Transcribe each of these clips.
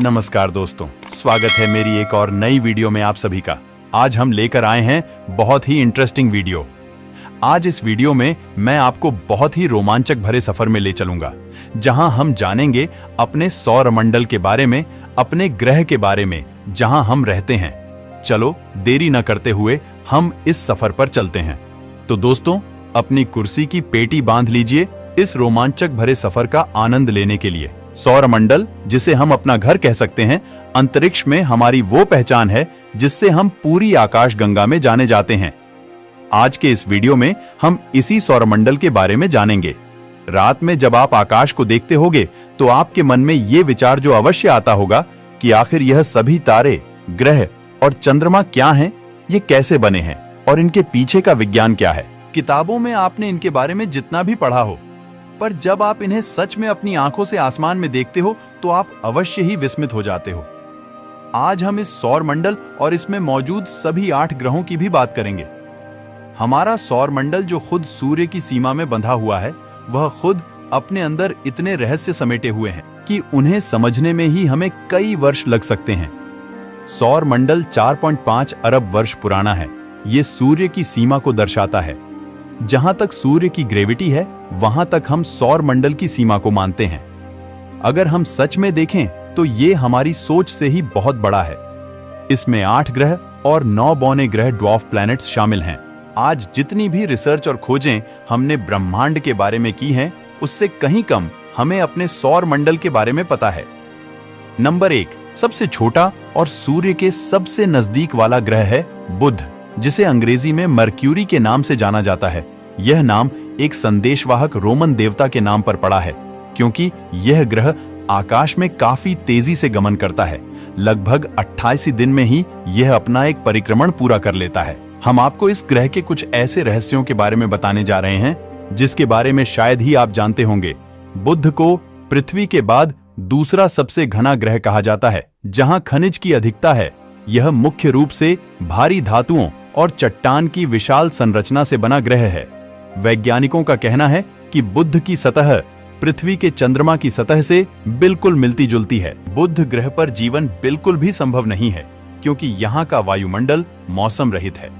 नमस्कार दोस्तों, स्वागत है मेरी एक और नई वीडियो में आप सभी का। आज हम लेकर आए हैं बहुत ही इंटरेस्टिंग वीडियो। आज इस वीडियो में मैं आपको बहुत ही रोमांचक भरे सफर में ले चलूंगा, जहां हम जानेंगे अपने सौरमंडल के बारे में, अपने ग्रह के बारे में जहां हम रहते हैं। चलो देरी न करते हुए हम इस सफर पर चलते हैं। तो दोस्तों, अपनी कुर्सी की पेटी बांध लीजिए इस रोमांचक भरे सफर का आनंद लेने के लिए। सौरमंडल, जिसे हम अपना घर कह सकते हैं, अंतरिक्ष में हमारी वो पहचान है जिससे हम पूरी आकाशगंगा में जाने जाते हैं। आज के इस वीडियो में हम इसी सौरमंडल के बारे में जानेंगे। रात में जब आप आकाश को देखते होंगे तो आपके मन में ये विचार जो अवश्य आता होगा कि आखिर यह सभी तारे, ग्रह और चंद्रमा क्या हैं, ये कैसे बने हैं और इनके पीछे का विज्ञान क्या है। किताबों में आपने इनके बारे में जितना भी पढ़ा हो, पर जब आप इन्हें सच में अपनी आंखों से आसमान में देखते हो तो आप अवश्य ही विस्मित हो जाते हो। आज हम इस सौरमंडल और इसमें मौजूद सभी 8 ग्रहों की भी बात करेंगे। हमारा सौरमंडल जो खुद सूर्य की सीमा में बंधा हुआ है, वह खुद अपने अंदर इतने रहस्य समेटे हुए हैं कि उन्हें समझने में ही हमें कई वर्ष लग सकते हैं। सौरमंडल 4.5 अरब वर्ष पुराना है। ये सूर्य की सीमा को दर्शाता है। जहां तक सूर्य की ग्रेविटी है, वहां तक हम सौरमंडल की सीमा को मानते हैं। अगर हम सच में देखें तो ये हमारी सोच से ही बहुत बड़ा है। इसमें 8 ग्रह और 9 बौने ग्रह ड्वार्फ प्लैनेट्स शामिल हैं। आज जितनी भी रिसर्च और खोजें हमने ब्रह्मांड के बारे में की हैं, उससे कहीं कम हमें अपने सौरमंडल के बारे में पता है। नंबर 1, सबसे छोटा और सूर्य के सबसे नजदीक वाला ग्रह है बुध, जिसे अंग्रेजी में मर्क्यूरी के नाम से जाना जाता है। यह नाम एक संदेशवाहक रोमन देवता के नाम पर पड़ा है, क्योंकि यह ग्रह आकाश में काफी तेजी से गमन करता है। लगभग 28 दिन में ही यह अपना एक परिक्रमण पूरा कर लेता है। हम आपको इस ग्रह के कुछ ऐसे रहस्यों के बारे में बताने जा रहे हैं जिसके बारे में शायद ही आप जानते होंगे। बुध को पृथ्वी के बाद दूसरा सबसे घना ग्रह कहा जाता है, जहां खनिज की अधिकता है। यह मुख्य रूप से भारी धातुओं और चट्टान की विशाल संरचना से बना ग्रह है। वैज्ञानिकों का कहना है कि बुध की सतह पृथ्वी के चंद्रमा की सतह से बिल्कुल मिलती जुलती है। बुध ग्रह पर जीवन बिल्कुल भी संभव नहीं है, क्योंकि यहाँ का वायुमंडल मौसम रहित है।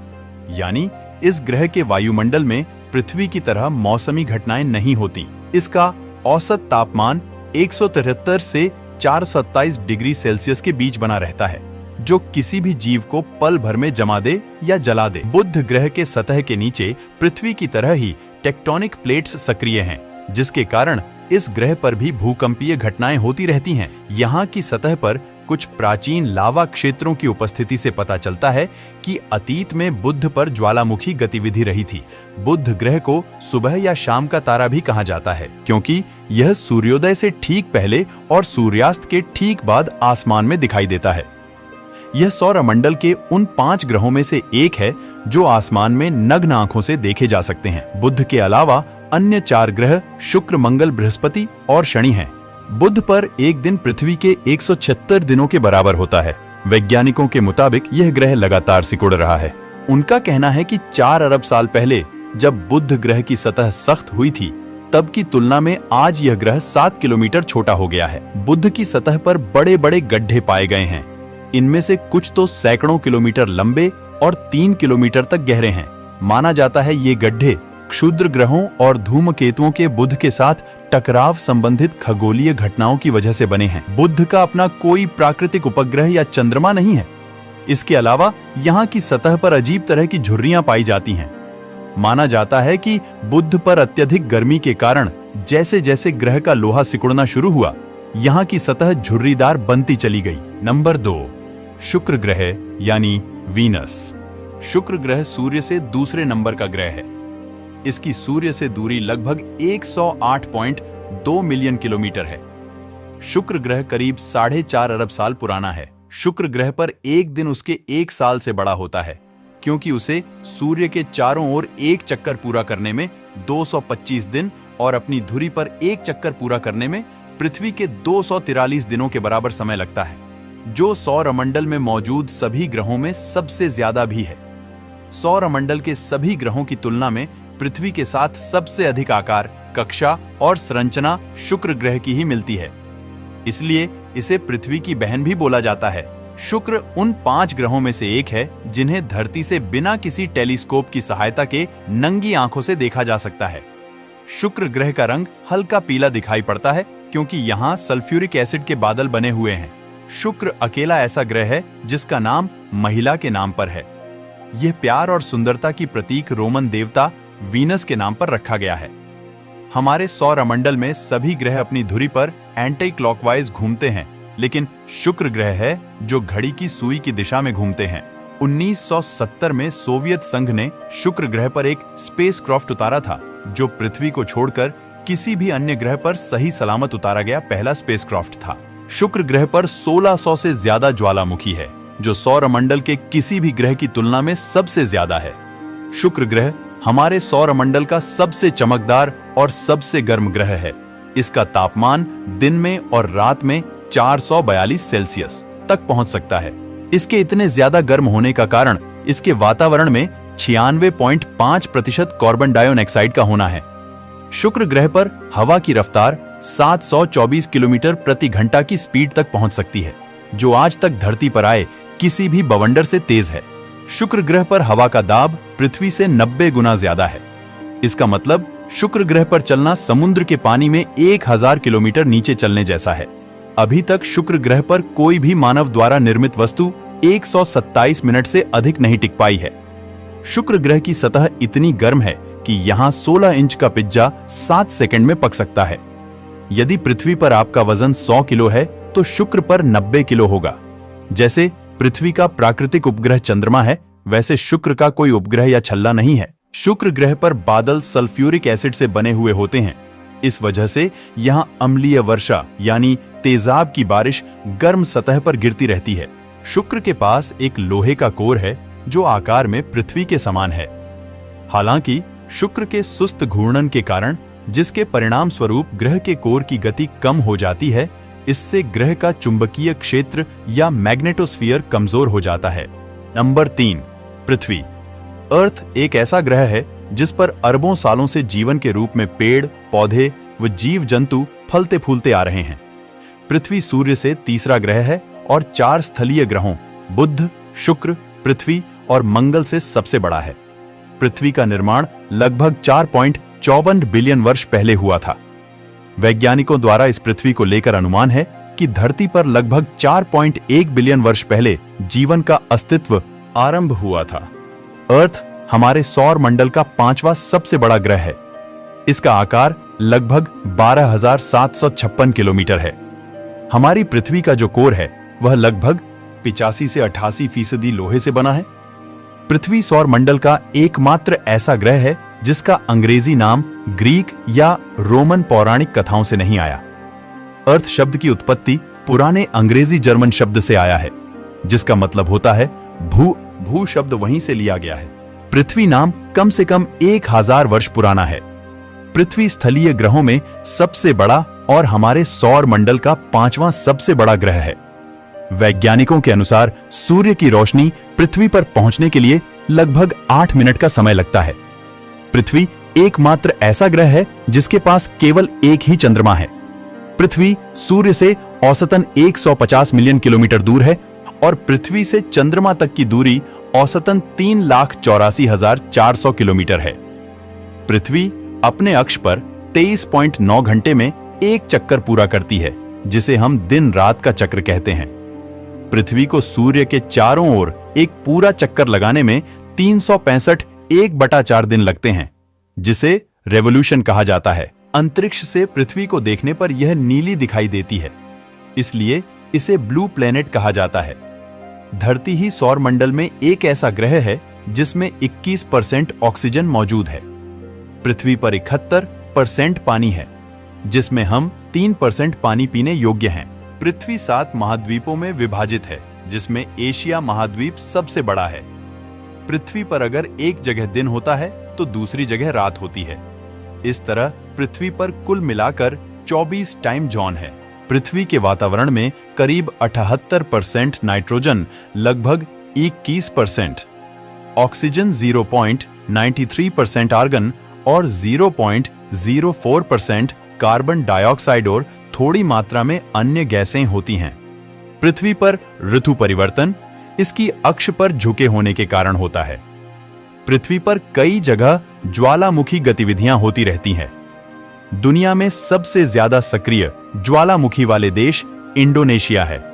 यानी इस ग्रह के वायुमंडल में पृथ्वी की तरह मौसमी घटनाएं नहीं होती। इसका औसत तापमान 173 से 427 डिग्री सेल्सियस के बीच बना रहता है, जो किसी भी जीव को पल भर में जमा दे या जला दे। बुध ग्रह के सतह के नीचे पृथ्वी की तरह ही टेक्टोनिक प्लेट्स सक्रिय हैं, जिसके कारण इस ग्रह पर भी भूकंपीय घटनाएं होती रहती हैं। यहाँ की सतह पर कुछ प्राचीन लावा क्षेत्रों की उपस्थिति से पता चलता है कि अतीत में बुध पर ज्वालामुखी गतिविधि रही थी। बुध ग्रह को सुबह या शाम का तारा भी कहा जाता है, क्योंकि यह सूर्योदय से ठीक पहले और सूर्यास्त के ठीक बाद आसमान में दिखाई देता है। यह सौरमंडल के उन 5 ग्रहों में से एक है जो आसमान में नग्न आंखों से देखे जा सकते हैं। बुध के अलावा अन्य 4 ग्रह शुक्र, मंगल, बृहस्पति और शनि हैं। बुध पर एक दिन पृथ्वी के 176 दिनों के बराबर होता है। वैज्ञानिकों के मुताबिक यह ग्रह लगातार सिकुड़ रहा है। उनका कहना है कि 4 अरब साल पहले जब बुध ग्रह की सतह सख्त हुई थी, तब की तुलना में आज यह ग्रह 7 किलोमीटर छोटा हो गया है। बुध की सतह पर बड़े बड़े गड्ढे पाए गए हैं। इनमें से कुछ तो सैकड़ों किलोमीटर लंबे और 3 किलोमीटर तक गहरे हैं। माना जाता है ये गड्ढे क्षुद्र ग्रहों और धूमकेतुओं के बुध के साथ टकराव संबंधित खगोलीय घटनाओं की वजह से बने हैं। बुध का अपना कोई प्राकृतिक उपग्रह या चंद्रमा नहीं है। इसके अलावा यहाँ की सतह पर अजीब तरह की झुर्रियां पाई जाती हैं। माना जाता है कि बुध पर अत्यधिक गर्मी के कारण जैसे जैसे ग्रह का लोहा सिकुड़ना शुरू हुआ, यहाँ की सतह झुर्रीदार बनती चली गई। नंबर 2, शुक्र ग्रह यानी वीनस। शुक्र ग्रह सूर्य से दूसरे नंबर का ग्रह है। इसकी सूर्य से दूरी लगभग 108.2 मिलियन किलोमीटर है। शुक्र ग्रह करीब 4.5 अरब साल पुराना है। शुक्र ग्रह पर एक दिन उसके 1 साल से बड़ा होता है, क्योंकि उसे सूर्य के चारों ओर एक चक्कर पूरा करने में 225 दिन और अपनी धुरी पर एक चक्कर पूरा करने में पृथ्वी के 243 दिनों के बराबर समय लगता है, जो सौरमंडल में मौजूद सभी ग्रहों में सबसे ज्यादा भी है। सौरमंडल के सभी ग्रहों की तुलना में पृथ्वी के साथ सबसे अधिक आकार, कक्षा और संरचना शुक्र ग्रह की ही मिलती है। इसलिए इसे पृथ्वी की बहन भी बोला जाता है। शुक्र उन 5 ग्रहों में से एक है जिन्हें धरती से बिना किसी टेलीस्कोप की सहायता के नंगी आंखों से देखा जा सकता है। शुक्र ग्रह का रंग हल्का पीला दिखाई पड़ता है क्योंकि यहाँ सल्फ्यूरिक एसिड के बादल बने हुए हैं। शुक्र अकेला ऐसा ग्रह है जिसका नाम महिला के नाम पर है। यह प्यार और सुंदरता की प्रतीक रोमन देवता वीनस के नाम पर रखा गया है। हमारे सौरमंडल में सभी ग्रह अपनी धुरी पर एंटी क्लॉकवाइज घूमते हैं, लेकिन शुक्र ग्रह है जो घड़ी की सुई की दिशा में घूमते हैं। 1970 में सोवियत संघ ने शुक्र ग्रह पर एक स्पेसक्राफ्ट उतारा था, जो पृथ्वी को छोड़कर किसी भी अन्य ग्रह पर सही सलामत उतारा गया पहला स्पेसक्राफ्ट था। शुक्र ग्रह पर 1600 से ज्यादा ज्वालामुखी है, जो सौरमंडल के किसी भी ग्रह की तुलना में सबसे ज्यादा है। शुक्र ग्रह हमारे सौरमंडल का सबसे चमकदार और सबसे गर्म ग्रह है। इसका तापमान दिन में और रात में 442 सेल्सियस तक पहुंच सकता है। इसके इतने ज्यादा गर्म होने का कारण इसके वातावरण में 96.5% कार्बन डाइऑक्साइड का होना है। शुक्र ग्रह पर हवा की रफ्तार 724 किलोमीटर प्रति घंटा की स्पीड तक पहुंच सकती है, जो आज तक धरती पर आए किसी भी बवंडर से तेज है। शुक्र ग्रह पर हवा का दाब पृथ्वी से 90 गुना ज्यादा है। इसका मतलब शुक्र ग्रह पर चलना समुद्र के पानी में 1000 किलोमीटर नीचे चलने जैसा है। अभी तक शुक्र ग्रह पर कोई भी मानव द्वारा निर्मित वस्तु 127 मिनट से अधिक नहीं टिक पाई है। शुक्र ग्रह की सतह इतनी गर्म है कि यहाँ 16 इंच का पिज्जा 7 सेकंड में पक सकता है। यदि पृथ्वी पर आपका वजन 100 किलो है तो शुक्र पर 90 किलो होगा। जैसे पृथ्वी का प्राकृतिक उपग्रह चंद्रमा है, वैसे शुक्र का कोई उपग्रह या छल्ला नहीं है। शुक्र ग्रह पर बादल सल्फ्यूरिक एसिड से बने हुए होते हैं। इस वजह से यहाँ अम्लीय वर्षा यानी तेजाब की बारिश गर्म सतह पर गिरती रहती है। शुक्र के पास एक लोहे का कोर है जो आकार में पृथ्वी के समान है। हालांकि शुक्र के सुस्त घूर्णन के कारण, जिसके परिणाम स्वरूप ग्रह के कोर की गति कम हो जाती है, इससे ग्रह का चुंबकीय क्षेत्र या मैग्नेटोस्फीयर कमजोर हो जाता है। नंबर 3, पृथ्वी। अर्थ एक ऐसा ग्रह है जिस पर अरबों सालों से जीवन के रूप में पेड़, पौधे व जीव जंतु फलते फूलते आ रहे हैं। पृथ्वी सूर्य से तीसरा ग्रह है और 4 स्थलीय ग्रहों बुध, शुक्र, पृथ्वी और मंगल से सबसे बड़ा है। पृथ्वी का निर्माण लगभग 4.54 बिलियन वर्ष पहले हुआ था। वैज्ञानिकों द्वारा इस पृथ्वी को लेकर अनुमान है कि धरती पर लगभग 4.1 बिलियन वर्ष पहले जीवन का अस्तित्व आरंभ हुआ था। अर्थ हमारे सौर मंडल का 5वां सबसे बड़ा ग्रह है। इसका आकार लगभग 12,756 किलोमीटर है। हमारी पृथ्वी का जो कोर है वह लगभग 85 से 88% लोहे से बना है। पृथ्वी सौर मंडल का एकमात्र ऐसा ग्रह है जिसका अंग्रेजी नाम ग्रीक या रोमन पौराणिक कथाओं से नहीं आया। अर्थ शब्द की उत्पत्ति पुराने अंग्रेजी जर्मन शब्द से आया है, जिसका मतलब होता है भू। भू शब्द वहीं से लिया गया है। पृथ्वी नाम कम से कम 1000 वर्ष पुराना है। पृथ्वी स्थलीय ग्रहों में सबसे बड़ा और हमारे सौर मंडल का 5वां सबसे बड़ा ग्रह है। वैज्ञानिकों के अनुसार सूर्य की रोशनी पृथ्वी पर पहुंचने के लिए लगभग 8 मिनट का समय लगता है। पृथ्वी एकमात्र ऐसा ग्रह है जिसके पास केवल एक ही चंद्रमा है। पृथ्वी सूर्य से औसतन 150 मिलियन किलोमीटर दूर है और पृथ्वी से चंद्रमा तक की दूरी औसतन 3,84,400 किलोमीटर है। पृथ्वी अपने अक्ष पर 23.9 घंटे में एक चक्कर पूरा करती है, जिसे हम दिन रात का चक्र कहते हैं। पृथ्वी को सूर्य के चारों ओर एक पूरा चक्कर लगाने में 365 1/4 दिन लगते हैं, जिसे रेवोल्यूशन कहा जाता है। अंतरिक्ष से पृथ्वी को देखने पर यह नीली दिखाई देती है, इसलिए इसे ब्लू प्लेनेट कहा जाता है। धरती ही सौर मंडल में एक ऐसा ग्रह है जिसमें 21% ऑक्सीजन मौजूद है। पृथ्वी पर 71% पानी है, जिसमें हम 3% पानी पीने योग्य हैं। पृथ्वी 7 महाद्वीपों में विभाजित है, जिसमें एशिया महाद्वीप सबसे बड़ा है। पृथ्वी पर अगर एक जगह दिन होता है तो दूसरी जगह रात होती है। इस तरह पृथ्वी पर कुल मिलाकर 24 टाइम जोन है। पृथ्वी के वातावरण में करीब 78% नाइट्रोजन, लगभग 21% ऑक्सीजन, 0.93% आर्गन और 0.04% कार्बन डाइऑक्साइड और थोड़ी मात्रा में अन्य गैसें होती हैं। पृथ्वी पर ऋतु परिवर्तन इसकी अक्ष पर झुके होने के कारण होता है। पृथ्वी पर कई जगह ज्वालामुखी गतिविधियां होती रहती हैं। दुनिया में सबसे ज्यादा सक्रिय ज्वालामुखी वाले देश इंडोनेशिया है।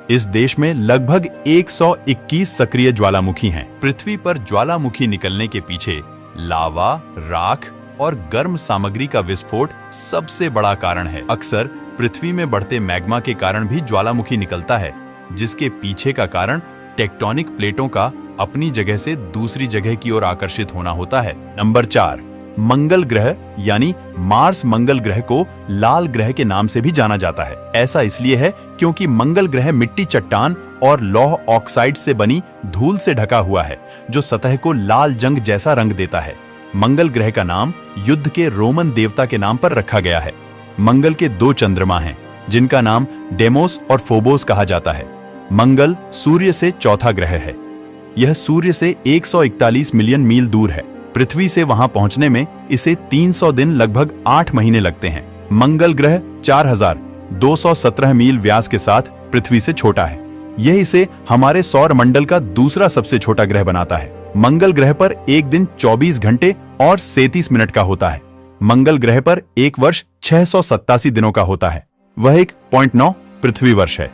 इस देश में लगभग 121 सक्रिय ज्वालामुखी हैं। पृथ्वी पर ज्वालामुखी निकलने के पीछे लावा, राख और गर्म सामग्री का विस्फोट सबसे बड़ा कारण है। अक्सर पृथ्वी में बढ़ते मैग्मा के कारण भी ज्वालामुखी निकलता है, जिसके पीछे का कारण टेक्टोनिक प्लेटों का अपनी जगह से दूसरी जगह की ओर आकर्षित होना होता है। नंबर 4, मंगल ग्रह यानी मार्स मंगल ग्रह को लाल ग्रह के नाम से भी जाना जाता है। ऐसा इसलिए है क्योंकि मंगल ग्रह मिट्टी, चट्टान और लौह ऑक्साइड से बनी धूल से ढका हुआ है, जो सतह को लाल जंग जैसा रंग देता है। मंगल ग्रह का नाम युद्ध के रोमन देवता के नाम पर रखा गया है। मंगल के 2 चंद्रमा हैं, जिनका नाम डेमोस और फोबोस कहा जाता है। मंगल सूर्य से चौथा ग्रह है। यह सूर्य से 141 मिलियन मील दूर है। पृथ्वी से वहां पहुंचने में इसे 300 दिन लगभग 8 महीने लगते हैं। मंगल ग्रह 4217 मील व्यास के साथ पृथ्वी से छोटा है। यह इसे हमारे सौर मंडल का दूसरा सबसे छोटा ग्रह बनाता है। मंगल ग्रह पर एक दिन 24 घंटे और 37 मिनट का होता है। मंगल ग्रह पर एक वर्ष 687 दिनों का होता है। वह 1.9 पृथ्वी वर्ष है।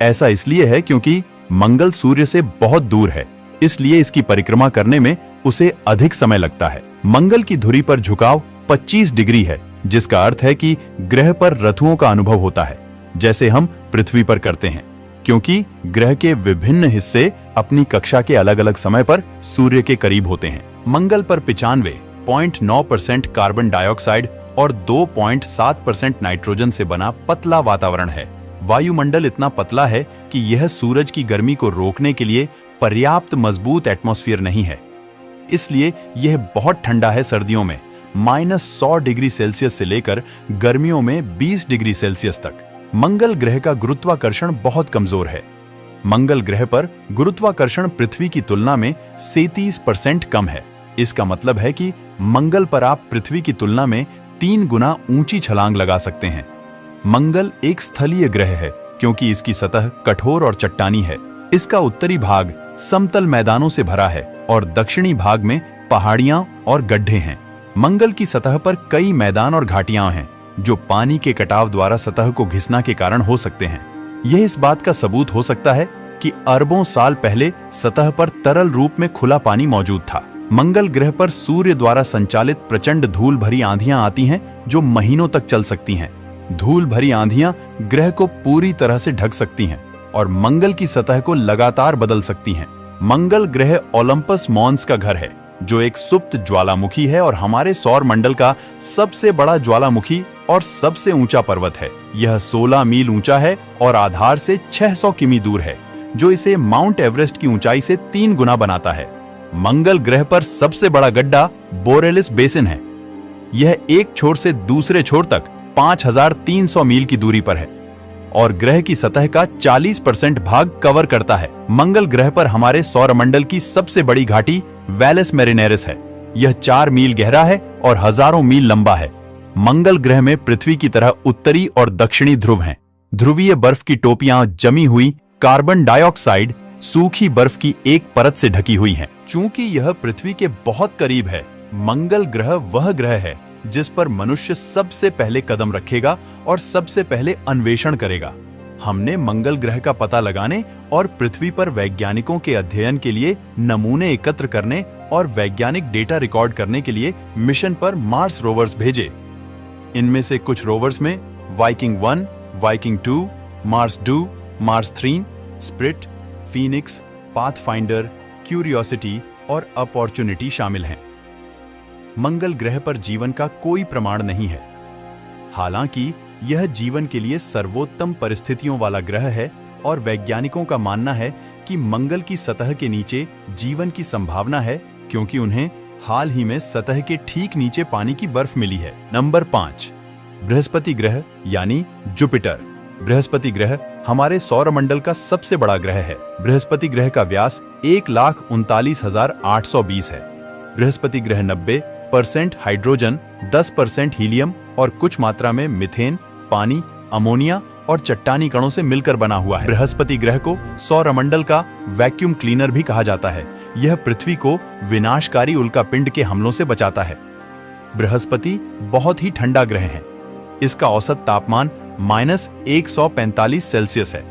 ऐसा इसलिए है क्योंकि मंगल सूर्य से बहुत दूर है, इसलिए इसकी परिक्रमा करने में उसे अधिक समय लगता है। मंगल की धुरी पर झुकाव 25 डिग्री है, जिसका अर्थ है कि ग्रह पर ऋतुओं का अनुभव होता है, जैसे हम पृथ्वी पर करते हैं, क्योंकि ग्रह के विभिन्न हिस्से अपनी कक्षा के अलग अलग समय पर सूर्य के करीब होते हैं। मंगल पर 95.9% कार्बन डाइऑक्साइड और 2.7% नाइट्रोजन से बना पतला वातावरण है। वायुमंडल इतना पतला है कि यह सूरज की गर्मी को रोकने के लिए पर्याप्त मजबूत एटमॉस्फेयर नहीं है। इसलिए यह बहुत ठंडा है सर्दियों में -100 डिग्री सेल्सियस से लेकर गर्मियों में 20 डिग्री सेल्सियस तक। मंगल ग्रह का गुरुत्वाकर्षण बहुत कमजोर है। मंगल ग्रह पर गुरुत्वाकर्षण पृथ्वी की तुलना में 37% कम है। इसका मतलब है कि मंगल पर आप पृथ्वी की तुलना में 3 गुना ऊंची छलांग लगा सकते हैं। मंगल एक स्थलीय ग्रह है क्योंकि इसकी सतह कठोर और चट्टानी है। इसका उत्तरी भाग समतल मैदानों से भरा है और दक्षिणी भाग में पहाड़ियां और गड्ढे हैं। मंगल की सतह पर कई मैदान और घाटियां हैं, जो पानी के कटाव द्वारा सतह को घिसना के कारण हो सकते हैं। यह इस बात का सबूत हो सकता है कि अरबों साल पहले सतह पर तरल रूप में खुला पानी मौजूद था। मंगल ग्रह पर सूर्य द्वारा संचालित प्रचंड धूल भरी आंधियां आती हैं, जो महीनों तक चल सकती हैं। धूल भरी आंधियां ग्रह को पूरी तरह से ढक सकती हैं और मंगल की सतह को लगातार बदल सकती हैं। मंगल ग्रह ओलंपस मॉन्स का घर है, जो एक सुप्त ज्वालामुखी है और हमारे सौर मंडल का सबसे बड़ा ज्वालामुखी और सबसे ऊंचा पर्वत है। यह 16 मील ऊंचा है और आधार से 600 किमी दूर है, जो इसे माउंट एवरेस्ट की ऊंचाई से 3 गुना बनाता है। मंगल ग्रह पर सबसे बड़ा गड्ढा बोरेलिस बेसिन है। यह एक छोर से दूसरे छोर तक 5300 मील की दूरी पर है और ग्रह की सतह का 40% भाग कवर करता है। मंगल ग्रह पर हमारे सौरमंडल की सबसे बड़ी घाटी वैलेस मेरिनेरिस है। यह 4 मील गहरा है और हजारों मील लंबा है। मंगल ग्रह में पृथ्वी की तरह उत्तरी और दक्षिणी ध्रुव हैं। ध्रुवीय बर्फ की टोपियां जमी हुई कार्बन डाइऑक्साइड सूखी बर्फ की एक परत से ढकी हुई हैं। चूंकि यह पृथ्वी के बहुत करीब है, मंगल ग्रह वह ग्रह है जिस पर मनुष्य सबसे पहले कदम रखेगा और सबसे पहले अन्वेषण करेगा। हमने मंगल ग्रह का पता लगाने और पृथ्वी पर वैज्ञानिकों के अध्ययन के लिए नमूने एकत्र करने और वैज्ञानिक डेटा रिकॉर्ड करने के लिए मिशन पर मार्स रोवर्स भेजे। इनमें से कुछ रोवर्स में Viking 1, Viking 2, Mars 2, Mars 3, spirit, Phoenix, pathfinder, curiosity और अपॉर्चुनिटी शामिल हैं। मंगल ग्रह पर जीवन का कोई प्रमाण नहीं है। हालांकि यह जीवन के लिए सर्वोत्तम परिस्थितियों वाला ग्रह है और वैज्ञानिकों का मानना है कि मंगल की सतह के नीचे जीवन की संभावना है, क्योंकि उन्हें हाल ही में सतह के ठीक नीचे पानी की बर्फ मिली है। नंबर 5, बृहस्पति ग्रह यानी जुपिटर। बृहस्पति ग्रह हमारे सौरमंडल का सबसे बड़ा ग्रह है। बृहस्पति ग्रह का व्यास 1,39,820 है। बृहस्पति ग्रह 90% हाइड्रोजन, 10% हीलियम और कुछ मात्रा में मीथेन, पानी अमोनिया और चट्टानी कणों से मिलकर बना हुआ है। बृहस्पति ग्रह को सौरमंडल का वैक्यूम क्लीनर भी कहा जाता है। यह पृथ्वी को विनाशकारी उल्कापिंड के हमलों से बचाता है। बृहस्पति बहुत ही ठंडा ग्रह है। इसका औसत तापमान -145 सेल्सियस है।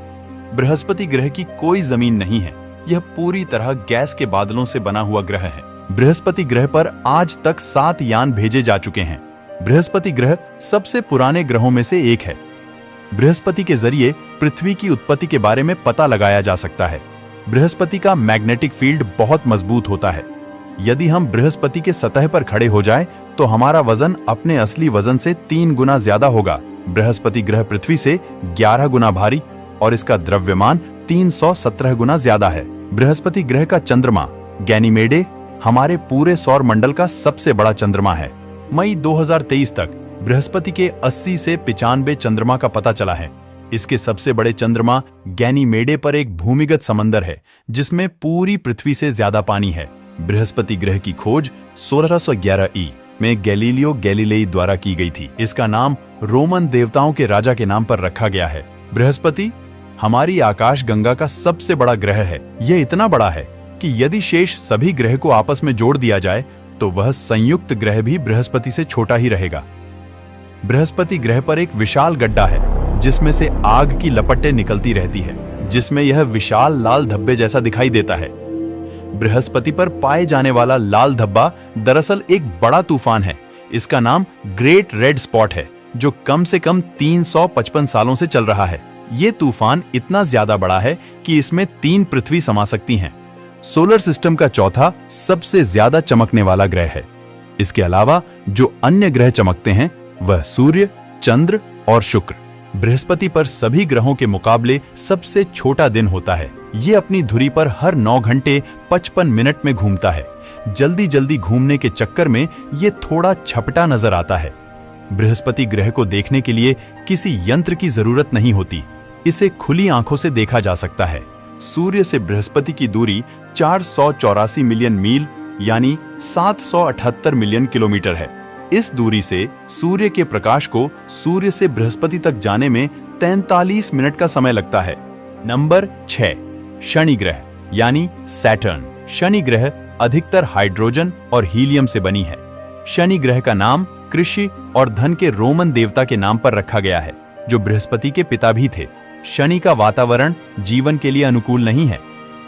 बृहस्पति ग्रह की कोई जमीन नहीं है। यह पूरी तरह गैस के बादलों से बना हुआ ग्रह है। बृहस्पति ग्रह पर आज तक 7 यान भेजे जा चुके हैं। बृहस्पति ग्रह सबसे पुराने ग्रहों में से एक है। बृहस्पति के जरिए पृथ्वी की उत्पत्ति के बारे में पता लगाया जा सकता है। बृहस्पति का मैग्नेटिक फील्ड बहुत मजबूत होता है। यदि हम बृहस्पति के सतह पर खड़े हो जाएं, तो हमारा वजन अपने असली वजन से 3 गुना ज्यादा होगा। बृहस्पति ग्रह पृथ्वी से 11 गुना भारी और इसका द्रव्यमान 317 गुना ज्यादा है। बृहस्पति ग्रह का चंद्रमा गैनीमेडे हमारे पूरे सौर मंडल का सबसे बड़ा चंद्रमा है। मई 2023 तक बृहस्पति के 80 से 95 चंद्रमा का पता चला है। इसके सबसे बड़े चंद्रमा गैनीमेडे पर एक भूमिगत समंदर है जिसमें पूरी पृथ्वी से ज्यादा पानी है। बृहस्पति ग्रह की खोज 1611 ई में गैलीलियो गैलीलेई द्वारा की गई थी। इसका नाम रोमन देवताओं के राजा के नाम पर रखा गया है। बृहस्पति हमारी आकाश गंगा का सबसे बड़ा ग्रह है। यह इतना बड़ा है कि यदि शेष सभी ग्रह को आपस में जोड़ दिया जाए तो वह संयुक्त ग्रह भी बृहस्पति से छोटा ही रहेगा। बृहस्पति ग्रह पर एक विशाल गड्ढा है जिसमें से आग की लपटें निकलती रहती है, जिसमें यह विशाल लाल धब्बे जैसा दिखाई देता है। बृहस्पति पर पाए जाने वाला लाल धब्बा दरअसल एक बड़ा तूफान है। इसका नाम ग्रेट रेड स्पॉट है, जो कम से कम 355 सालों से चल रहा है। ये तूफान इतना ज्यादा बड़ा है कि इसमें 3 पृथ्वी समा सकती हैं। सोलर सिस्टम का चौथा सबसे ज्यादा चमकने वाला ग्रह है। इसके अलावा जो अन्य ग्रह चमकते हैं वह सूर्य, चंद्र और शुक्र। बृहस्पति पर सभी ग्रहों के मुकाबले सबसे छोटा दिन होता है। ये अपनी धुरी पर हर 9 घंटे 55 मिनट में घूमता है। जल्दी जल्दी घूमने के चक्कर में ये थोड़ा छपटा नजर आता है। बृहस्पति ग्रह को देखने के लिए किसी यंत्र की जरूरत नहीं होती। इसे खुली आंखों से देखा जा सकता है। सूर्य से बृहस्पति की दूरी 484 मिलियन मील यानी 778 मिलियन किलोमीटर है। इस दूरी से सूर्य के प्रकाश को सूर्य से बृहस्पति तक जाने में 43 मिनट का समय लगता है। नंबर 6, शनि ग्रह यानी सैटर्न। शनि ग्रह अधिकतर हाइड्रोजन और हीलियम से बनी है। शनि ग्रह का नाम कृषि और धन के रोमन देवता के नाम पर रखा गया है, जो बृहस्पति के पिता भी थे। शनि का वातावरण जीवन के लिए अनुकूल नहीं है।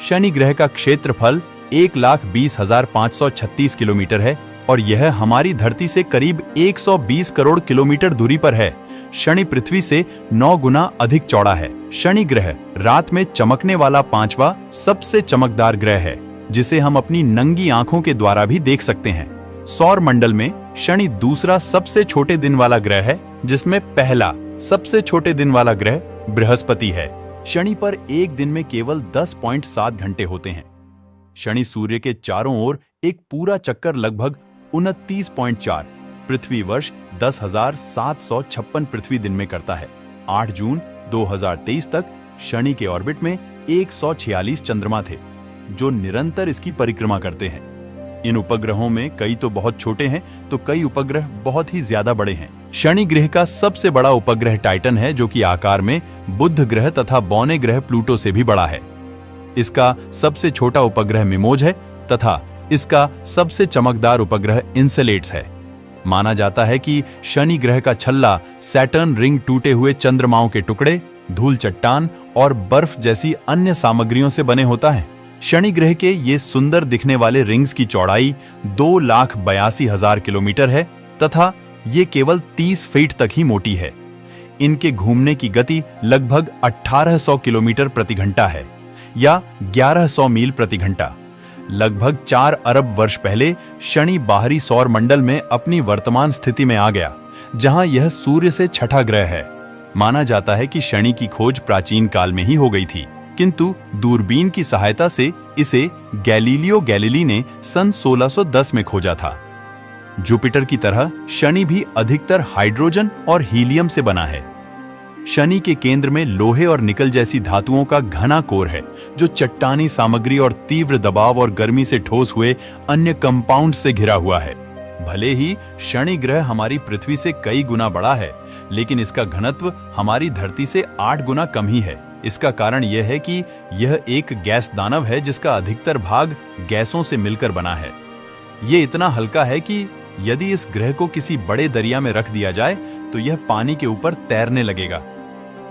शनि ग्रह का क्षेत्रफल 1,20,536 किलोमीटर है और यह हमारी धरती से करीब 120 करोड़ किलोमीटर दूरी पर है। शनि पृथ्वी से 9 गुना अधिक चौड़ा है। शनि ग्रह रात में चमकने वाला 5वां सबसे चमकदार ग्रह है, जिसे हम अपनी नंगी आंखों के द्वारा भी देख सकते हैं। सौर मंडल में शनि दूसरा सबसे छोटे दिन वाला ग्रह है, जिसमें पहला सबसे छोटे दिन वाला ग्रह बृहस्पति है। शनि पर एक दिन में केवल 10.7 घंटे होते हैं। शनि सूर्य के चारों ओर एक पूरा चक्कर लगभग 29.4 पृथ्वी वर्ष 10,756 पृथ्वी दिन में करता है। 8 जून 2023 तक शनि के ऑर्बिट में 146 चंद्रमा थे, जो निरंतर इसकी परिक्रमा करते हैं। इन उपग्रहों में कई तो बहुत छोटे हैं, तो कई उपग्रह बहुत ही ज्यादा बड़े हैं। शनि ग्रह का सबसे बड़ा उपग्रह टाइटन है, जो कि आकार में बुध ग्रह तथा बौने ग्रह प्लूटो से भी बड़ा है। इसका सबसे छोटा उपग्रह मिमोज है तथा इसका सबसे चमकदार उपग्रह इंसेलेड्स है। माना जाता है कि शनि ग्रह का छल्ला सैटर्न रिंग टूटे हुए चंद्रमाओं के टुकड़े, धूल चट्टान और बर्फ जैसी अन्य सामग्रियों से बने होता है। शनि ग्रह के ये सुंदर दिखने वाले रिंग्स की चौड़ाई 2,82,000 किलोमीटर है तथा ये केवल 30 फीट तक ही मोटी है। इनके घूमने की गति लगभग 1800 किलोमीटर प्रति घंटा है या 1100 मील प्रति घंटा। लगभग 4 अरब वर्ष पहले शनि बाहरी सौर मंडल में अपनी वर्तमान स्थिति में आ गया, जहां यह सूर्य से छठा ग्रह है। माना जाता है कि शनि की खोज प्राचीन काल में ही हो गई थी, किंतु दूरबीन की सहायता से इसे गैलीलियो गैलीली ने सन 1610 में खोजा था। जुपिटर की तरह शनि भी अधिकतर हाइड्रोजन और हीलियम से बना है। शनि के केंद्र में लोहे और निकल जैसी धातुओं का घना कोर है, जो चट्टानी सामग्री और तीव्र दबाव और गर्मी से ठोस हुए अन्य कंपाउंड से घिरा हुआ है। भले ही शनि ग्रह हमारी पृथ्वी से कई गुना बड़ा है, लेकिन इसका घनत्व हमारी धरती से 8 गुना कम ही है। इसका कारण यह है कि यह एक गैस दानव है जिसका अधिकतर भाग गैसों से मिलकर बना है। यह इतना हल्का है कि यदि इस ग्रह को किसी बड़े दरिया में रख दिया जाए तो यह पानी के ऊपर तैरने लगेगा।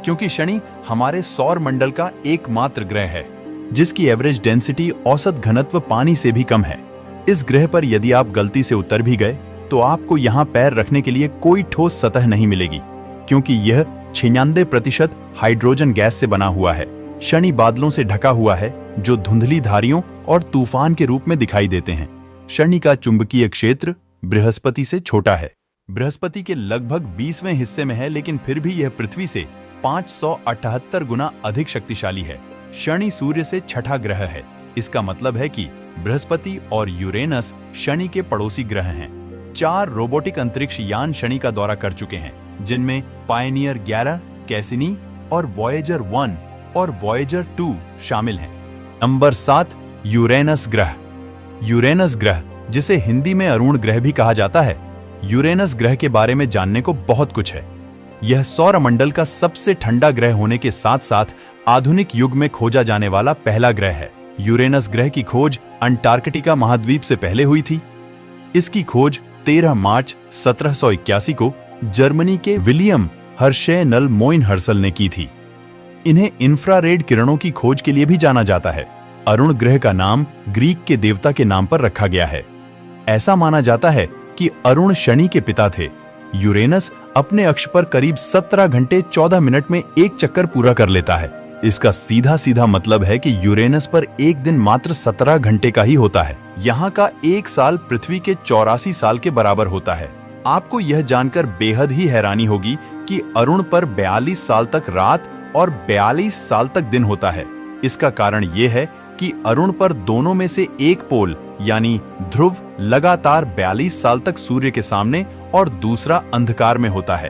क्योंकि शनि हमारे सौर मंडल का एकमात्र ग्रह है जिसकी एवरेज डेंसिटी औसत घनत्व पानी से भी कम है। इस ग्रह पर यदि आप गलती से उतर भी गए तो आपको यहाँ पैर रखने के लिए कोई ठोस सतह नहीं मिलेगी, क्योंकि यह 96% हाइड्रोजन गैस से बना हुआ है। शनि बादलों से ढका हुआ है जो धुंधली धारियों और तूफान के रूप में दिखाई देते हैं। शनि का चुंबकीय क्षेत्र बृहस्पति से छोटा है। बृहस्पति के लगभग 20वें हिस्से में है, लेकिन फिर भी यह पृथ्वी से 578 गुना अधिक शक्तिशाली है। शनि सूर्य से छठा ग्रह है। इसका मतलब है कि बृहस्पति और यूरेनस शनि के पड़ोसी ग्रह हैं। 4 रोबोटिक अंतरिक्ष यान शनि का दौरा कर चुके हैं, जिनमें पायनियर 11, कैसिनी और वॉयेजर 1 और वॉयेजर 2 शामिल हैं। नंबर 7, यूरेनस ग्रह। यूरेनस ग्रह, जिसे हिंदी में अरुण ग्रह भी कहा जाता है, यूरेनस ग्रह के बारे में जानने को बहुत कुछ है। यह सौरमंडल का सबसे ठंडा ग्रह होने के साथ साथ आधुनिक युग में खोजा जाने वाला पहला ग्रह है। यूरेनस ग्रह की खोज अंटार्कटिका महाद्वीप से पहले हुई थी। इसकी खोज 13 मार्च 1781 को जर्मनी के विलियम हर्शेनल मोइनहर्सल ने की थी। इन्हें इंफ्रारेड किरणों की खोज के लिए भी जाना जाता है। अरुण ग्रह का नाम ग्रीक के देवता के नाम पर रखा गया है। ऐसा माना जाता है कि अरुण शनि के पिता थे। यूरेनस अपने अक्ष पर करीब 17 घंटे 14 मिनट में एक चक्कर पूरा कर लेता है। इसका सीधा सीधा मतलब है कि यूरेनस पर एक दिन मात्र 17 घंटे का ही होता है। यहाँ का एक साल पृथ्वी के 84 साल के बराबर होता है। आपको यह जानकर बेहद ही हैरानी होगी कि अरुण पर 42 साल तक रात और 42 साल तक दिन होता है। इसका कारण यह है कि अरुण पर दोनों में से एक पोल यानी ध्रुव लगातार 42 साल तक सूर्य के सामने और दूसरा अंधकार में होता है।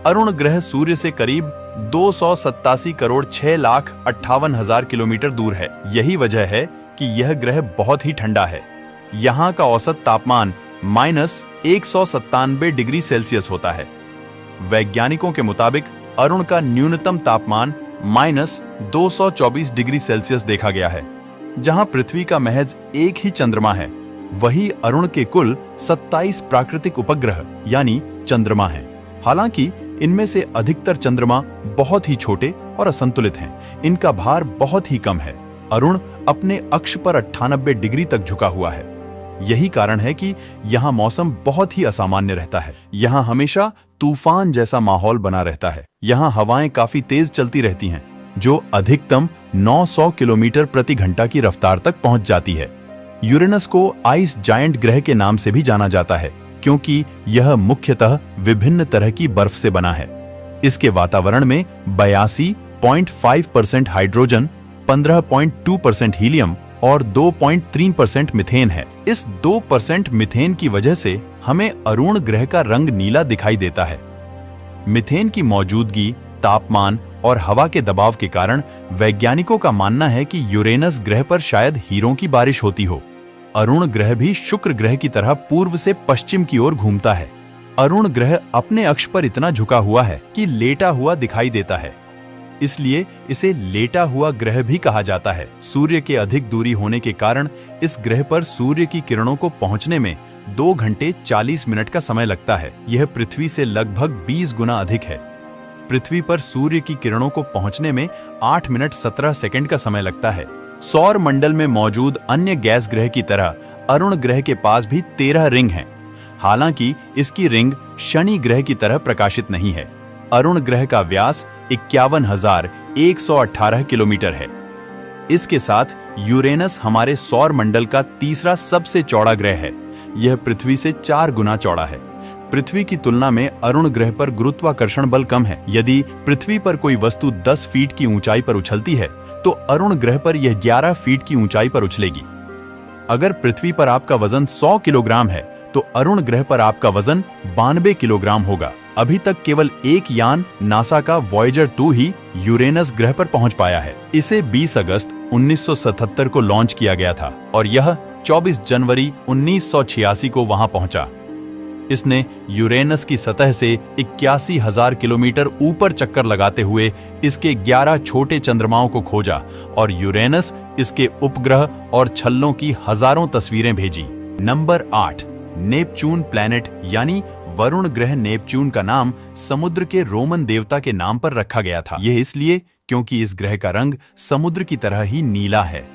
अरुण ग्रह सूर्य से करीब 287 करोड़ 6,58,000 किलोमीटर दूर है। यही वजह है कि यह ग्रह बहुत ही ठंडा है। यहाँ का औसत तापमान -197 डिग्री सेल्सियस होता है। वैज्ञानिकों के मुताबिक अरुण का न्यूनतम तापमान -224 डिग्री सेल्सियस देखा गया है। जहां पृथ्वी का महज एक ही चंद्रमा है, वही अरुण के कुल 27 प्राकृतिक उपग्रह यानी चंद्रमा हैं। हालांकि इनमें से अधिकतर चंद्रमा बहुत ही छोटे और असंतुलित हैं। इनका भार बहुत ही कम है। अरुण अपने अक्ष पर 98 डिग्री तक झुका हुआ है। यही कारण है कि यहाँ मौसम बहुत ही असामान्य रहता है। यहाँ हमेशा तूफान जैसा माहौल बना रहता है। यहाँ हवाएं काफी तेज चलती रहती हैं, जो अधिकतम 900 किलोमीटर प्रति घंटा की रफ्तार तक पहुंच जाती है। यूरेनस को आइस जायंट ग्रह के नाम से भी जाना जाता है, क्योंकि यह मुख्यतः विभिन्न तरह की बर्फ से बना है। इसके वातावरण में 82.5% हाइड्रोजन, 15.2% हीलियम और 2.3% मीथेन है। इस 2% मीथेन की वजह से हमें अरुण ग्रह का रंग नीला दिखाई देता है। मीथेन की मौजूदगी, तापमान और हवा के दबाव के कारण वैज्ञानिकों का मानना है कि यूरेनस ग्रह पर शायद हीरों की बारिश होती हो। अरुण ग्रह भी शुक्र ग्रह की तरह पूर्व से पश्चिम की ओर घूमता है। अरुण ग्रह अपने अक्ष पर इतना झुका हुआ है कि लेटा हुआ दिखाई देता है, इसलिए इसे लेटा हुआ ग्रह भी कहा जाता है। सूर्य के अधिक दूरी होने के कारण इस ग्रह पर सूर्य की किरणों को पहुंचने में 2 घंटे 40 मिनट का समय लगता है। यह पृथ्वी से लगभग 20 गुना अधिक है। पृथ्वी पर सूर्य की किरणों को पहुंचने में 8 मिनट 17 सेकंड का समय लगता है। सौर मंडल में मौजूद अन्य गैस ग्रह की तरह अरुण ग्रह के पास भी 13 रिंग हैं। हालांकि इसकी रिंग शनि ग्रह की तरह प्रकाशित नहीं है। अरुण ग्रह का व्यास 51,118 किलोमीटर है। इसके साथ यूरेनस हमारे सौर मंडल का तीसरा सबसे चौड़ा ग्रह है। यह पृथ्वी से 4 गुना चौड़ा है। पृथ्वी की तुलना में अरुण ग्रह पर गुरुत्वाकर्षण बल कम है। यदि पृथ्वी पर कोई वस्तु 10 फीट की ऊंचाई पर उछलती है, तो अरुण ग्रह पर यह 11 फीट की ऊंचाई पर उछलेगी। अगर पृथ्वी पर आपका वजन 100 किलोग्राम है, तो अरुण ग्रह पर आपका वजन 92 किलोग्राम होगा। अभी तक केवल एक यान नासा का वॉयेजर 2 ही यूरेनस ग्रह पर पहुंच पाया है। इसे 20 अगस्त 1977 को लॉन्च किया गया था और यह 24 जनवरी 1986 को वहां पहुंचा। इसने यूरेनस की सतह से 81,000 किलोमीटर ऊपर चक्कर लगाते हुए इसके 11 छोटे चंद्रमाओं को खोजा और यूरेनस, इसके उपग्रह और छल्लों की हजारों तस्वीरें भेजी। नंबर 8, नेपच्यून प्लैनेट यानी वरुण ग्रह। नेपच्यून का नाम समुद्र के रोमन देवता के नाम पर रखा गया था। यह इसलिए क्योंकि इस ग्रह का रंग समुद्र की तरह ही नीला है।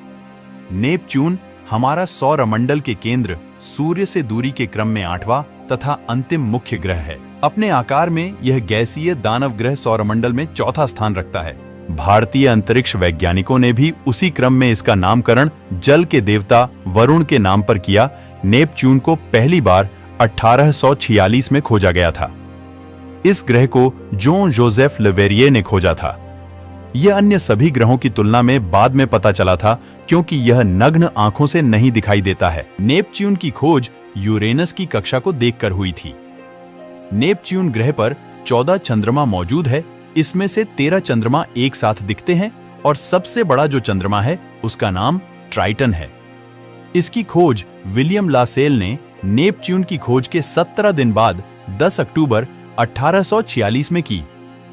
नेपच्यून हमारा सौरमंडल के केंद्र सूर्य से दूरी के क्रम में 8वां तथा अंतिम मुख्य ग्रह है। अपने आकार में यह गैसीय दानव ग्रह सौरमंडल में 4था स्थान रखता है। भारतीय अंतरिक्ष वैज्ञानिकों ने भी उसी क्रम में इसका नामकरण जल के देवता वरुण के नाम पर किया। नेपच्यून को पहली बार 1846 में खोजा गया था। इस ग्रह को जोन जोसेफ लेवेरिये ने खोजा था। यह अन्य सभी ग्रहों की तुलना में बाद में पता चला था क्योंकि यह नग्न आंखों से नहीं दिखाई देता है। नेपच्यून की खोज यूरेनस की कक्षा को देखकर हुई थी। नेपच्यून ग्रह पर 14 चंद्रमा मौजूद है। इसमें से 13 चंद्रमा एक साथ दिखते हैं और सबसे बड़ा जो चंद्रमा है उसका नाम ट्राइटन है। इसकी खोज विलियम लासेल ने नेपच्यून की खोज के 17 दिन बाद 10 अक्टूबर 1846 में की।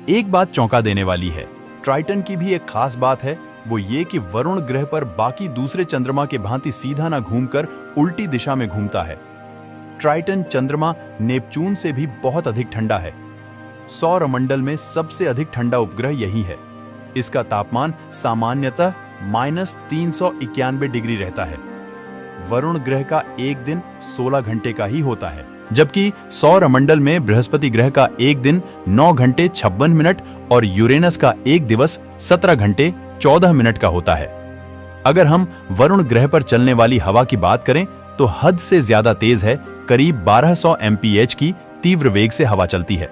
एक बात चौंका देने वाली है, ट्राइटन की भी एक खास बात है, वो ये कि वरुण ग्रह पर बाकी दूसरे चंद्रमा के भांति सीधा ना घूमकर उल्टी दिशा में घूमता है। ट्राइटन चंद्रमा नेपच्यून से भी बहुत अधिक ठंडा है। सौरमंडल में सबसे अधिक ठंडा उपग्रह यही है। इसका तापमान सामान्यतः -391 डिग्री रहता है। वरुण ग्रह का एक दिन 16 घंटे का ही होता है, जबकि सौरमंडल में बृहस्पति ग्रह का एक दिन 9 घंटे 56 मिनट और यूरेनस का एक दिवस 17 घंटे 14 मिनट का होता है। अगर हम वरुण ग्रह पर चलने वाली हवा की बात करें तो हद से ज्यादा तेज है। करीब 1200 mph की तीव्र वेग से हवा चलती है,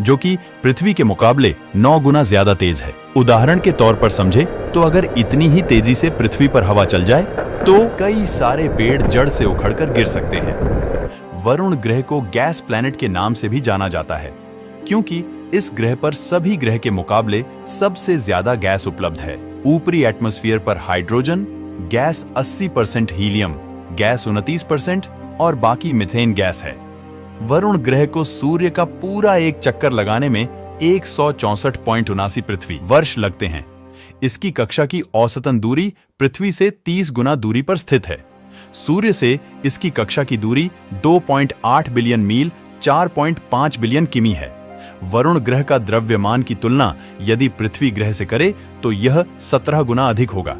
जो कि पृथ्वी के मुकाबले 9 गुना ज्यादा तेज है। उदाहरण के तौर पर समझे तो अगर इतनी ही तेजी से पृथ्वी पर हवा चल जाए तो कई सारे पेड़ जड़ से उखड़कर गिर सकते हैं। वरुण ग्रह को गैस प्लैनेट के नाम से भी जाना जाता है क्योंकि इस ग्रह पर सभी ग्रह के मुकाबले सबसे ज्यादा गैस उपलब्ध है। ऊपरी एटमॉस्फेयर पर हाइड्रोजन गैस 80%, हीलियम गैस 29% और बाकी मीथेन गैस है। वरुण ग्रह को सूर्य का पूरा एक चक्कर लगाने में 164.79 पृथ्वी वर्ष लगते हैं। इसकी कक्षा की औसतन दूरी पृथ्वी से 30 गुना दूरी पर स्थित है। सूर्य से इसकी कक्षा की दूरी 2.8 बिलियन मील 4.5 बिलियन किमी है। वरुण ग्रह का द्रव्यमान की तुलना यदि पृथ्वी ग्रह से करे तो यह 17 गुना अधिक होगा,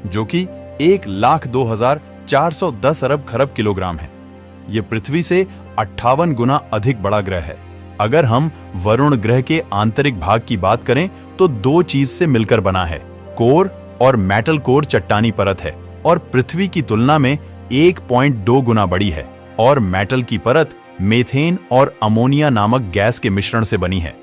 जो कि 1,02,410 अरब खरब किलोग्राम है। यह पृथ्वी से 58 गुना अधिक बड़ा ग्रह है। अगर हम वरुण ग्रह के आंतरिक भाग की बात करें तो दो चीज से मिलकर बना है। कोर और मेटल कोर चट्टानी परत है और पृथ्वी की तुलना में 1.2 गुना बड़ी है, और मेटल की परत मीथेन और अमोनिया नामक गैस के मिश्रण से बनी है।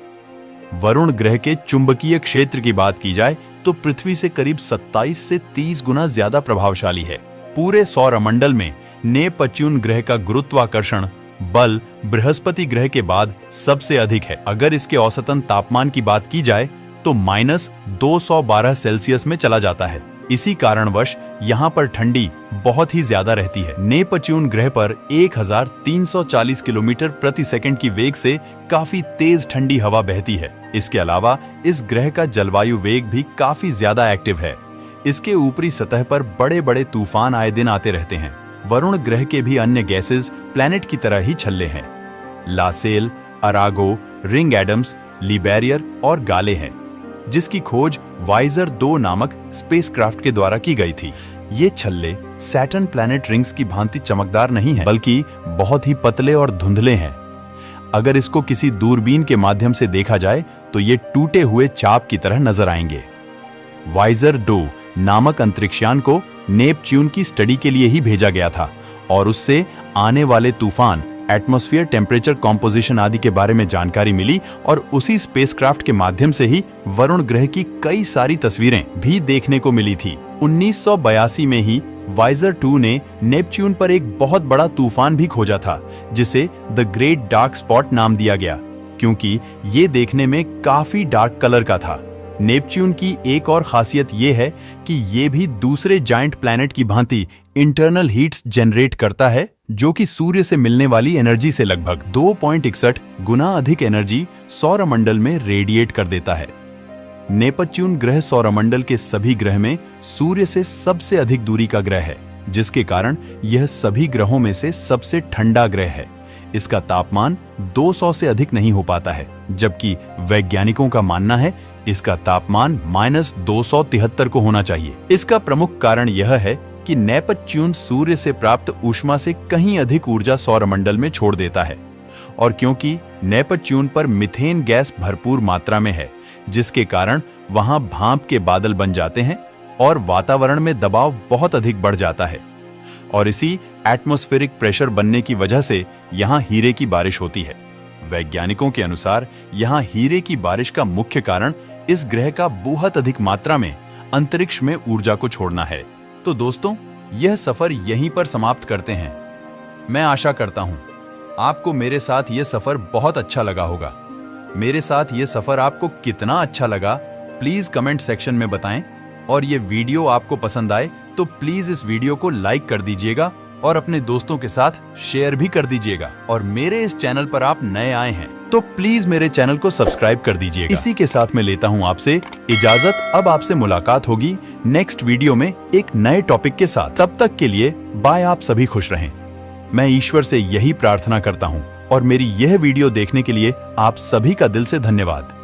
वरुण ग्रह के चुंबकीय क्षेत्र की बात की जाए तो पृथ्वी से करीब 27 से 30 गुना ज्यादा प्रभावशाली है। पूरे सौरमंडल में नेपच्यून ग्रह का गुरुत्वाकर्षण बल बृहस्पति ग्रह के बाद सबसे अधिक है। अगर इसके औसतन तापमान की बात की जाए तो -212 सेल्सियस में चला जाता है। इसी कारणवश यहाँ पर ठंडी बहुत ही ज्यादा रहती है। नेपच्यून ग्रह पर 1340 किलोमीटर प्रति सेकंड की वेग से काफी तेज ठंडी हवा बहती है। इसके अलावा इस ग्रह का जलवायु वेग भी काफी ज्यादा एक्टिव है। इसके ऊपरी सतह पर बड़े बड़े तूफान आए दिन आते रहते हैं। वरुण ग्रह के भी अन्य गैसेस प्लैनेट की तरह ही छल्ले हैं। लासेल, अरागो, रिंग एडम्स, लिबेरियर और गाले हैं, जिसकी खोज वाइजर 2 नामक स्पेसक्राफ्ट के द्वारा की गई थी। ये छल्ले सैटर्न प्लैनेट रिंग्स की भांति चमकदार नहीं हैं, बल्कि बहुत ही पतले और धुंधले हैं। अगर इसको किसी दूरबीन के माध्यम से देखा जाए तो ये टूटे हुए चाप की तरह नजर आएंगे। वाइजर 2 नामक अंतरिक्षयान को नेपच्यून की स्टडी के लिए ही भेजा गया था और उससे आने वाले तूफान, एटमॉस्फेयर टेम्परेचर कॉम्पोजिशन आदि के बारे में जानकारी मिली, और उसी स्पेसक्राफ्ट के माध्यम से ही वरुण ग्रह की कई सारी तस्वीरें भी देखने को मिली थी। 1982 में ही वाइजर 2 ने नेपच्यून पर एक बहुत बड़ा तूफान भी खोजा था, जिसे द ग्रेट डार्क स्पॉट नाम दिया गया, क्योंकि ये देखने में काफी डार्क कलर का था। नेपच्यून की एक और खासियत ये है कि ये भी दूसरे जायंट प्लैनेट की भांति इंटरनल हीट्स जनरेट करता है, जो कि सूर्य से मिलने वाली एनर्जी से लगभग 2.61 गुना अधिक एनर्जी सौरमंडल में रेडिएट कर देता है। नेपच्यून ग्रह सौरमंडल के सभी ग्रह में सूर्य से सबसे अधिक दूरी का ग्रह है, जिसके कारण यह सभी ग्रहों में से सबसे ठंडा ग्रह है। इसका तापमान 200 से अधिक नहीं हो पाता है, जबकि वैज्ञानिकों का मानना है इसका तापमान -273 को होना चाहिए। इसका प्रमुख कारण यह है कि नेपच्यून सूर्य से प्राप्त ऊष्मा से कहीं अधिक ऊर्जा सौरमंडल में छोड़ देता है, और क्योंकि नेपच्यून पर मीथेन गैस भरपूर मात्रा में है, जिसके कारण वहां भाप के बादल बन जाते हैं और वातावरण में दबाव बहुत अधिक बढ़ जाता है, और इसी एटमॉस्फेरिक प्रेशर बनने की वजह से यहां हीरे की बारिश होती है। वैज्ञानिकों के अनुसार यहां हीरे की बारिश का मुख्य कारण इस ग्रह का बहुत अधिक मात्रा में अंतरिक्ष में ऊर्जा को छोड़ना है। तो दोस्तों, यह सफर यहीं पर समाप्त करते हैं। मैं आशा करता हूं आपको मेरे साथ यह सफर बहुत अच्छा लगा होगा। मेरे साथ यह सफर आपको कितना अच्छा लगा प्लीज कमेंट सेक्शन में बताएं, और ये वीडियो आपको पसंद आए तो प्लीज इस वीडियो को लाइक कर दीजिएगा और अपने दोस्तों के साथ शेयर भी कर दीजिएगा। और मेरे इस चैनल पर आप नए आए हैं तो प्लीज मेरे चैनल को सब्सक्राइब कर दीजिएगा। इसी के साथ मैं लेता हूं आपसे इजाजत। अब आपसे मुलाकात होगी नेक्स्ट वीडियो में एक नए टॉपिक के साथ। तब तक के लिए बाय। आप सभी खुश रहें। मैं ईश्वर से यही प्रार्थना करता हूं, और मेरी यह वीडियो देखने के लिए आप सभी का दिल से धन्यवाद।